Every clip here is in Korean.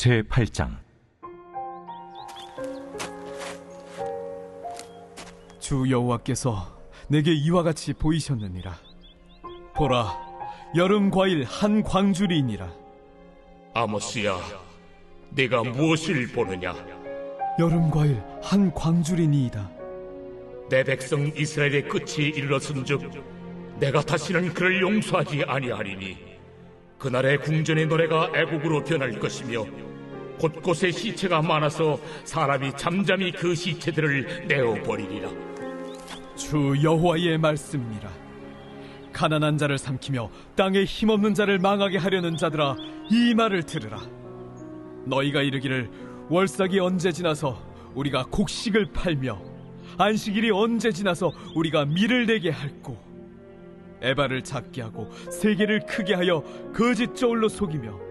제8장. 주 여호와께서 내게 이와 같이 보이셨느니라. 보라, 여름 과일 한 광주리이니라. 아모스야, 네가 무엇을 보느냐? 여름 과일 한 광주리니이다. 내 백성 이스라엘의 끝이 이르렀은즉 내가 다시는 그를 용서하지 아니하리니 그날의 궁전의 노래가 애곡으로 변할 것이며 곳곳에 시체가 많아서 사람이 잠잠히 그 시체들을 내어버리리라. 주 여호와의 말씀이니라. 가난한 자를 삼키며 땅에 힘없는 자를 망하게 하려는 자들아, 이 말을 들으라. 너희가 이르기를 월삭이 언제 지나서 우리가 곡식을 팔며 안식일이 언제 지나서 우리가 밀을 내게 할꼬. 에바를 작게 하고 세계를 크게 하여 거짓 저울로 속이며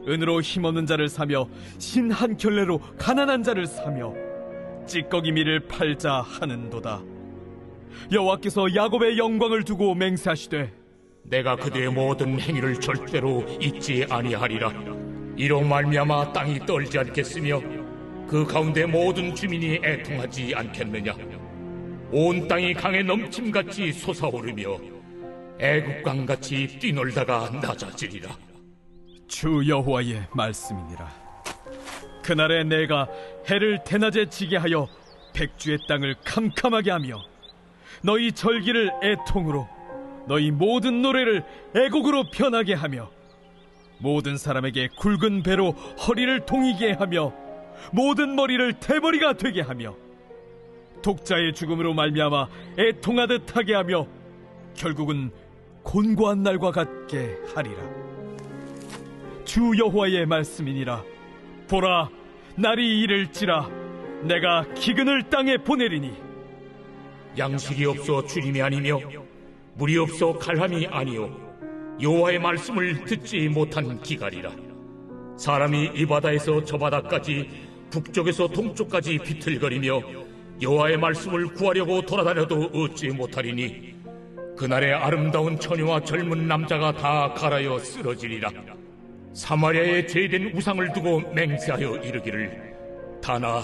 은으로 힘없는 자를 사며 신 한 켤레로 가난한 자를 사며 찌꺼기 밀을 팔자 하는도다. 여호와께서 야곱의 영광을 두고 맹세하시되 내가 그들의 모든 행위를 절대로 잊지 아니하리라. 이로 말미암아 땅이 떨지 않겠으며 그 가운데 모든 주민이 애통하지 않겠느냐. 온 땅이 강에 넘침같이 솟아오르며 애국강같이 뛰놀다가 낮아지리라. 주 여호와의 말씀이니라. 그날에 내가 해를 대낮에 지게 하여 백주의 땅을 캄캄하게 하며 너희 절기를 애통으로 너희 모든 노래를 애곡으로 변하게 하며 모든 사람에게 굵은 배로 허리를 동이게 하며 모든 머리를 대머리가 되게 하며 독자의 죽음으로 말미암아 애통하듯 하게 하며 결국은 곤고한 날과 같게 하리라. 주 여호와의 말씀이니라. 보라, 날이 이를지라 내가 기근을 땅에 보내리니 양식이 없어 주림이 아니며 물이 없어 갈함이 아니요 여호와의 말씀을 듣지 못한 기갈이라. 사람이 이 바다에서 저 바다까지 북쪽에서 동쪽까지 비틀거리며 여호와의 말씀을 구하려고 돌아다녀도 얻지 못하리니 그날에 아름다운 처녀와 젊은 남자가 다 갈아여 쓰러지리라. 사마리아에 제된 우상을 두고 맹세하여 이르기를 다나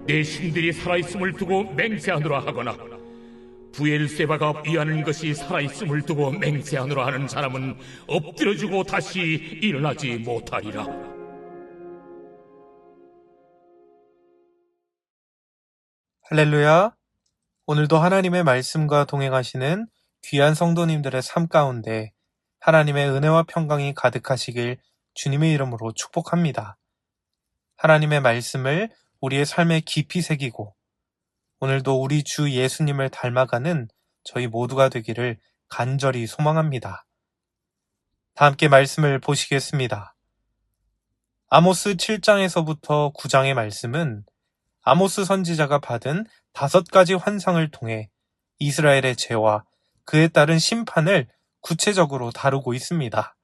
내 신들이 살아있음을 두고 맹세하노라 하거나 부엘세바가 위하는 것이 살아있음을 두고 맹세하노라 하는 사람은 엎드려지고 다시 일어나지 못하리라. 할렐루야. 오늘도 하나님의 말씀과 동행하시는 귀한 성도님들의 삶 가운데 하나님의 은혜와 평강이 가득하시길 주님의 이름으로 축복합니다. 하나님의 말씀을 우리의 삶에 깊이 새기고 오늘도 우리 주 예수님을 닮아가는 저희 모두가 되기를 간절히 소망합니다. 다 함께 말씀을 보시겠습니다. 아모스 7장에서부터 9장의 말씀은 아모스 선지자가 받은 5가지 환상을 통해 이스라엘의 죄와 그에 따른 심판을 구체적으로 다루고 있습니다.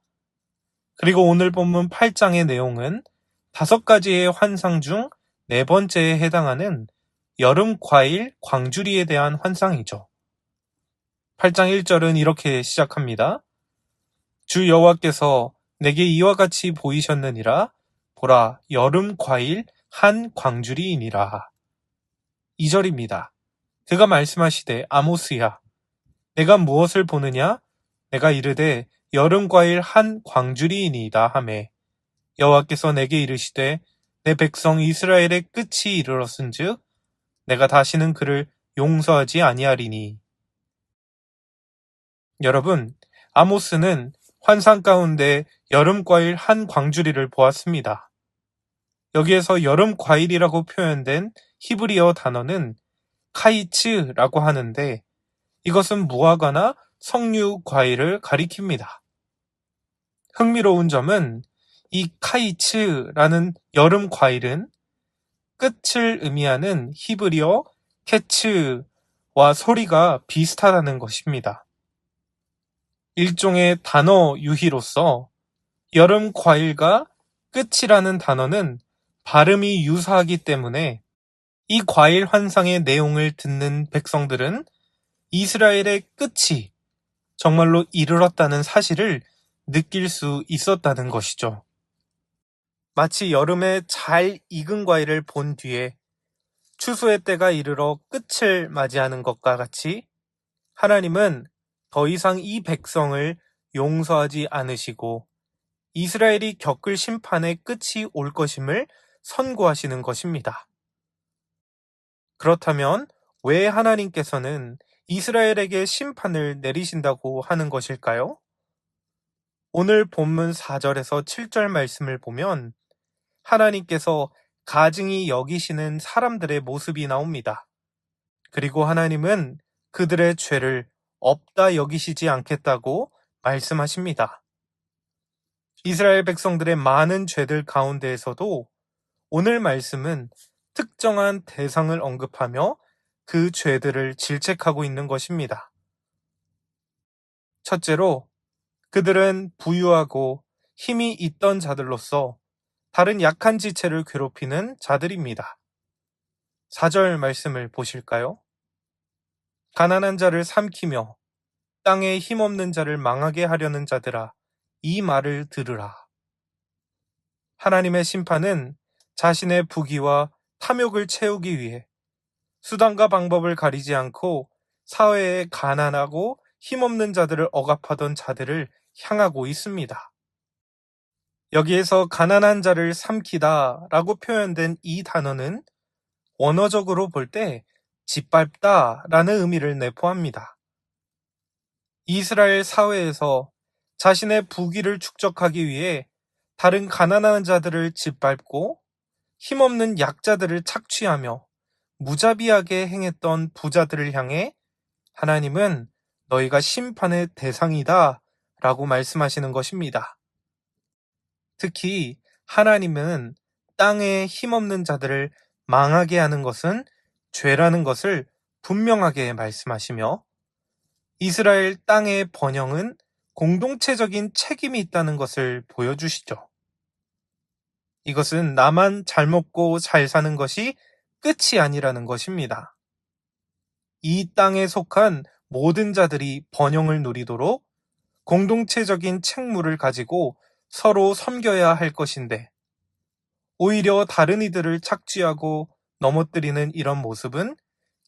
그리고 오늘 본문 8장의 내용은 5가지의 환상 중 4번째에 해당하는 여름 과일 광주리에 대한 환상이죠. 8장 1절은 이렇게 시작합니다. 주 여호와께서 내게 이와 같이 보이셨느니라. 보라, 여름 과일 한 광주리이니라. 2절입니다. 그가 말씀하시되 아모스야, 내가 무엇을 보느냐? 내가 이르되 여름 과일 한 광주리이니이다 하매 여호와께서 내게 이르시되 내 백성 이스라엘의 끝이 이르렀은즉 내가 다시는 그를 용서하지 아니하리니. 여러분, 아모스는 환상 가운데 여름 과일 한 광주리를 보았습니다. 여기에서 여름 과일이라고 표현된 히브리어 단어는 카이츠라고 하는데 이것은 무화과나 석류 과일을 가리킵니다. 흥미로운 점은 이 카이츠라는 여름 과일은 끝을 의미하는 히브리어 케츠와 소리가 비슷하다는 것입니다. 일종의 단어 유희로서 여름 과일과 끝이라는 단어는 발음이 유사하기 때문에 이 과일 환상의 내용을 듣는 백성들은 이스라엘의 끝이 정말로 이르렀다는 사실을 느낄 수 있었다는 것이죠. 마치 여름에 잘 익은 과일을 본 뒤에 추수의 때가 이르러 끝을 맞이하는 것과 같이 하나님은 더 이상 이 백성을 용서하지 않으시고 이스라엘이 겪을 심판의 끝이 올 것임을 선고하시는 것입니다. 그렇다면 왜 하나님께서는 이스라엘에게 심판을 내리신다고 하는 것일까요? 오늘 본문 4절에서 7절 말씀을 보면 하나님께서 가증히 여기시는 사람들의 모습이 나옵니다. 그리고 하나님은 그들의 죄를 없다 여기시지 않겠다고 말씀하십니다. 이스라엘 백성들의 많은 죄들 가운데에서도 오늘 말씀은 특정한 대상을 언급하며 그 죄들을 질책하고 있는 것입니다. 첫째로, 그들은 부유하고 힘이 있던 자들로서 다른 약한 지체를 괴롭히는 자들입니다. 4절 말씀을 보실까요? 가난한 자를 삼키며 땅에 힘없는 자를 망하게 하려는 자들아, 이 말을 들으라. 하나님의 심판은 자신의 부귀와 탐욕을 채우기 위해 수단과 방법을 가리지 않고 사회에 가난하고 힘없는 자들을 억압하던 자들을 향하고 있습니다. 여기에서 가난한 자를 삼키다 라고 표현된 이 단어는 원어적으로 볼 때 짓밟다 라는 의미를 내포합니다. 이스라엘 사회에서 자신의 부귀를 축적하기 위해 다른 가난한 자들을 짓밟고 힘없는 약자들을 착취하며 무자비하게 행했던 부자들을 향해 하나님은 너희가 심판의 대상이다 라고 말씀하시는 것입니다. 특히 하나님은 땅에 힘없는 자들을 망하게 하는 것은 죄라는 것을 분명하게 말씀하시며 이스라엘 땅의 번영은 공동체적인 책임이 있다는 것을 보여주시죠. 이것은 나만 잘 먹고 잘 사는 것이 끝이 아니라는 것입니다. 이 땅에 속한 모든 자들이 번영을 누리도록 공동체적인 책무를 가지고 서로 섬겨야 할 것인데 오히려 다른 이들을 착취하고 넘어뜨리는 이런 모습은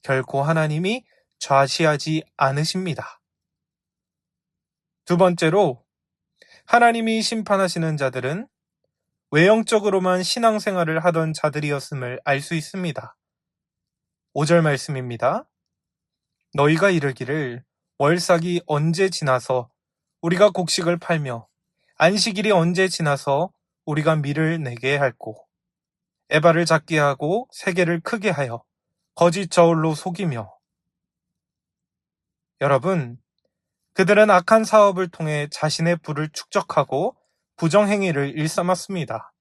결코 하나님이 좌시하지 않으십니다. 두 번째로, 하나님이 심판하시는 자들은 외형적으로만 신앙생활을 하던 자들이었음을 알 수 있습니다. 5절 말씀입니다. 너희가 이르기를 월삭이 언제 지나서 우리가 곡식을 팔며 안식일이 언제 지나서 우리가 밀을 내게 할꼬 에바를 작게 하고 세계를 크게 하여 거짓 저울로 속이며. 여러분, 그들은 악한 사업을 통해 자신의 부를 축적하고 부정행위를 일삼았습니다.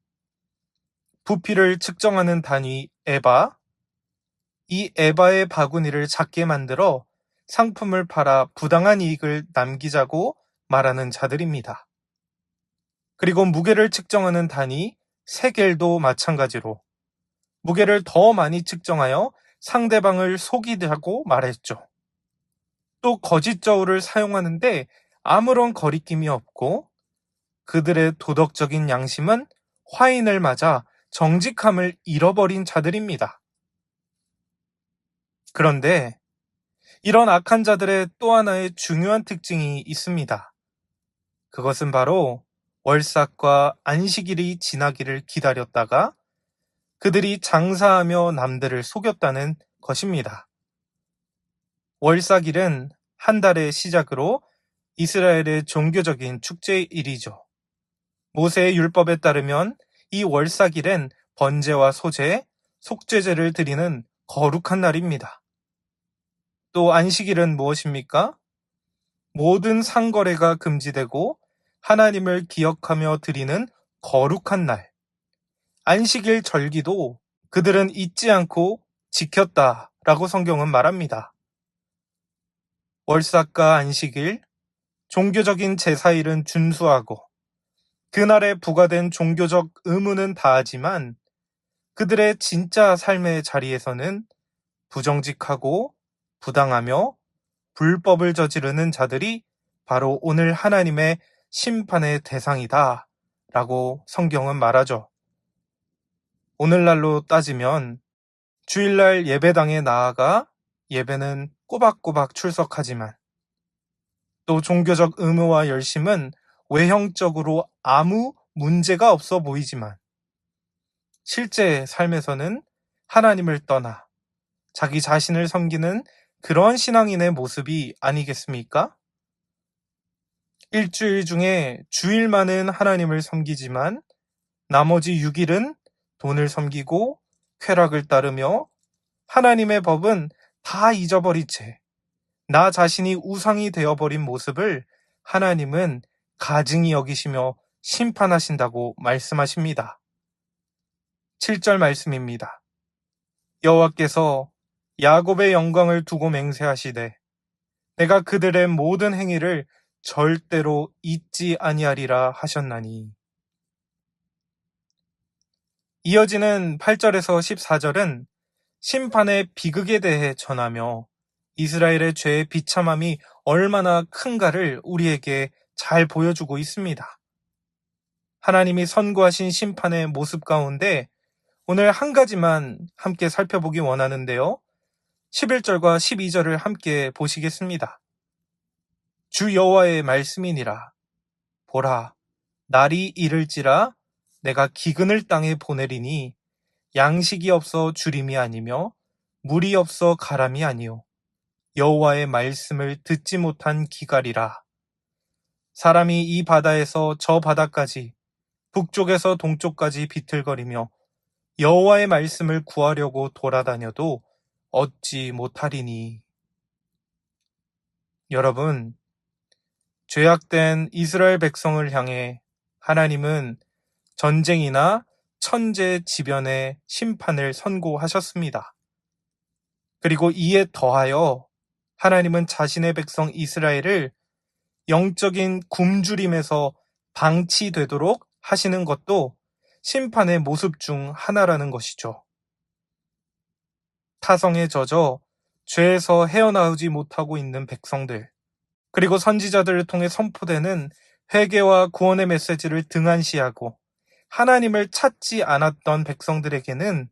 부피를 측정하는 단위 에바, 이 에바의 바구니를 작게 만들어 상품을 팔아 부당한 이익을 남기자고 말하는 자들입니다. 그리고 무게를 측정하는 단위 세겔도 마찬가지로 무게를 더 많이 측정하여 상대방을 속이자고 말했죠. 또 거짓 저울을 사용하는데 아무런 거리낌이 없고 그들의 도덕적인 양심은 화인을 맞아 정직함을 잃어버린 자들입니다. 그런데 이런 악한 자들의 또 하나의 중요한 특징이 있습니다. 그것은 바로 월삭과 안식일이 지나기를 기다렸다가 그들이 장사하며 남들을 속였다는 것입니다. 월삭일은 한 달의 시작으로 이스라엘의 종교적인 축제일이죠. 모세의 율법에 따르면 이 월삭일엔 번제와 소제, 속죄제를 드리는 거룩한 날입니다. 또 안식일은 무엇입니까? 모든 상거래가 금지되고 하나님을 기억하며 드리는 거룩한 날. 안식일 절기도 그들은 잊지 않고 지켰다라고 성경은 말합니다. 월삭과 안식일, 종교적인 제사일은 준수하고 그날에 부과된 종교적 의무는 다하지만 그들의 진짜 삶의 자리에서는 부정직하고 부당하며 불법을 저지르는 자들이 바로 오늘 하나님의 심판의 대상이다 라고 성경은 말하죠. 오늘날로 따지면 주일날 예배당에 나아가 예배는 꼬박꼬박 출석하지만 또 종교적 의무와 열심은 외형적으로 아무 문제가 없어 보이지만 실제 삶에서는 하나님을 떠나 자기 자신을 섬기는 그런 신앙인의 모습이 아니겠습니까? 일주일 중에 주일만은 하나님을 섬기지만 나머지 6일은 돈을 섬기고 쾌락을 따르며 하나님의 법은 다 잊어버린 채 나 자신이 우상이 되어버린 모습을 하나님은 가증히 여기시며 심판하신다고 말씀하십니다. 7절 말씀입니다. 여호와께서 야곱의 영광을 두고 맹세하시되 내가 그들의 모든 행위를 절대로 잊지 아니하리라 하셨나니. 이어지는 8절에서 14절은 심판의 비극에 대해 전하며 이스라엘의 죄의 비참함이 얼마나 큰가를 우리에게 잘 보여주고 있습니다. 하나님이 선고하신 심판의 모습 가운데 오늘 한 가지만 함께 살펴보기 원하는데요. 11절과 12절을 함께 보시겠습니다. 주 여호와의 말씀이니라. 보라, 날이 이를지라 내가 기근을 땅에 보내리니 양식이 없어 주림이 아니며 물이 없어 가람이 아니요 여호와의 말씀을 듣지 못한 기갈이라. 사람이 이 바다에서 저 바다까지 북쪽에서 동쪽까지 비틀거리며 여호와의 말씀을 구하려고 돌아다녀도 얻지 못하리니. 여러분, 죄악된 이스라엘 백성을 향해 하나님은 전쟁이나 천재지변의 심판을 선고하셨습니다. 그리고 이에 더하여 하나님은 자신의 백성 이스라엘을 영적인 굶주림에서 방치되도록 하시는 것도 심판의 모습 중 하나라는 것이죠. 타성에 젖어 죄에서 헤어나오지 못하고 있는 백성들, 그리고 선지자들을 통해 선포되는 회개와 구원의 메시지를 등한시하고 하나님을 찾지 않았던 백성들에게는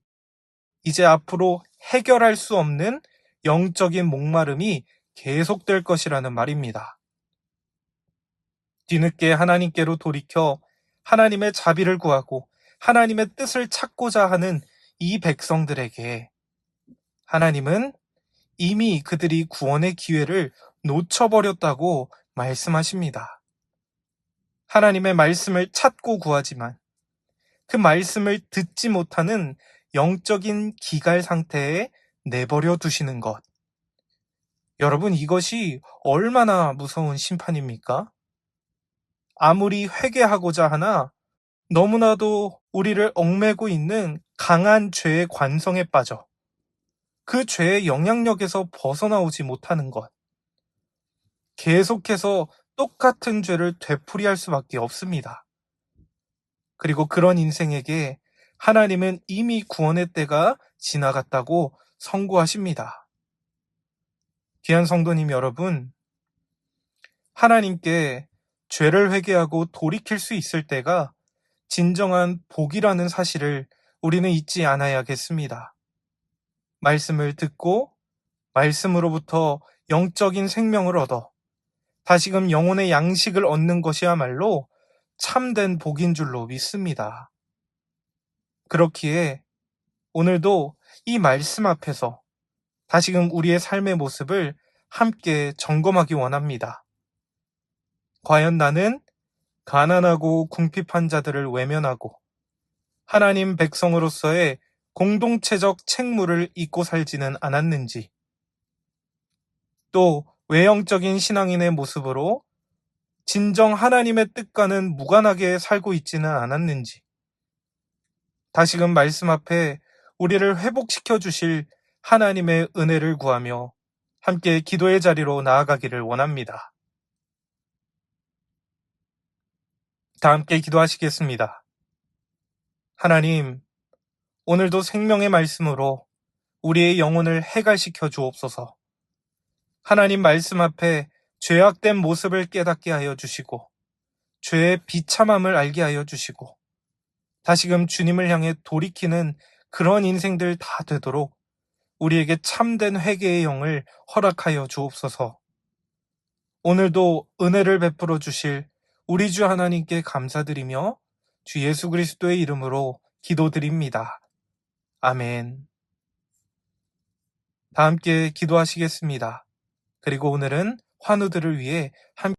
이제 앞으로 해결할 수 없는 영적인 목마름이 계속될 것이라는 말입니다. 뒤늦게 하나님께로 돌이켜 하나님의 자비를 구하고 하나님의 뜻을 찾고자 하는 이 백성들에게 하나님은 이미 그들이 구원의 기회를 놓쳐버렸다고 말씀하십니다. 하나님의 말씀을 찾고 구하지만 그 말씀을 듣지 못하는 영적인 기갈 상태에 내버려 두시는 것. 여러분, 이것이 얼마나 무서운 심판입니까? 아무리 회개하고자 하나 너무나도 우리를 얽매고 있는 강한 죄의 관성에 빠져 그 죄의 영향력에서 벗어나오지 못하는 것. 계속해서 똑같은 죄를 되풀이할 수밖에 없습니다. 그리고 그런 인생에게 하나님은 이미 구원의 때가 지나갔다고 선고하십니다. 귀한 성도님 여러분, 하나님께 죄를 회개하고 돌이킬 수 있을 때가 진정한 복이라는 사실을 우리는 잊지 않아야겠습니다. 말씀을 듣고 말씀으로부터 영적인 생명을 얻어 다시금 영혼의 양식을 얻는 것이야말로 참된 복인 줄로 믿습니다. 그렇기에 오늘도 이 말씀 앞에서 다시금 우리의 삶의 모습을 함께 점검하기 원합니다. 과연 나는 가난하고 궁핍한 자들을 외면하고 하나님 백성으로서의 공동체적 책무를 잊고 살지는 않았는지, 또 외형적인 신앙인의 모습으로 진정 하나님의 뜻과는 무관하게 살고 있지는 않았는지, 다시금 말씀 앞에 우리를 회복시켜 주실 하나님의 은혜를 구하며 함께 기도의 자리로 나아가기를 원합니다. 다 함께 기도하시겠습니다. 하나님, 오늘도 생명의 말씀으로 우리의 영혼을 해갈시켜 주옵소서. 하나님 말씀 앞에 죄악된 모습을 깨닫게 하여 주시고 죄의 비참함을 알게 하여 주시고 다시금 주님을 향해 돌이키는 그런 인생들 다 되도록 우리에게 참된 회개의 영을 허락하여 주옵소서. 오늘도 은혜를 베풀어 주실 우리 주 하나님께 감사드리며 주 예수 그리스도의 이름으로 기도드립니다. 아멘. 다 함께 기도하시겠습니다. 그리고 오늘은 환우들을 위해 함께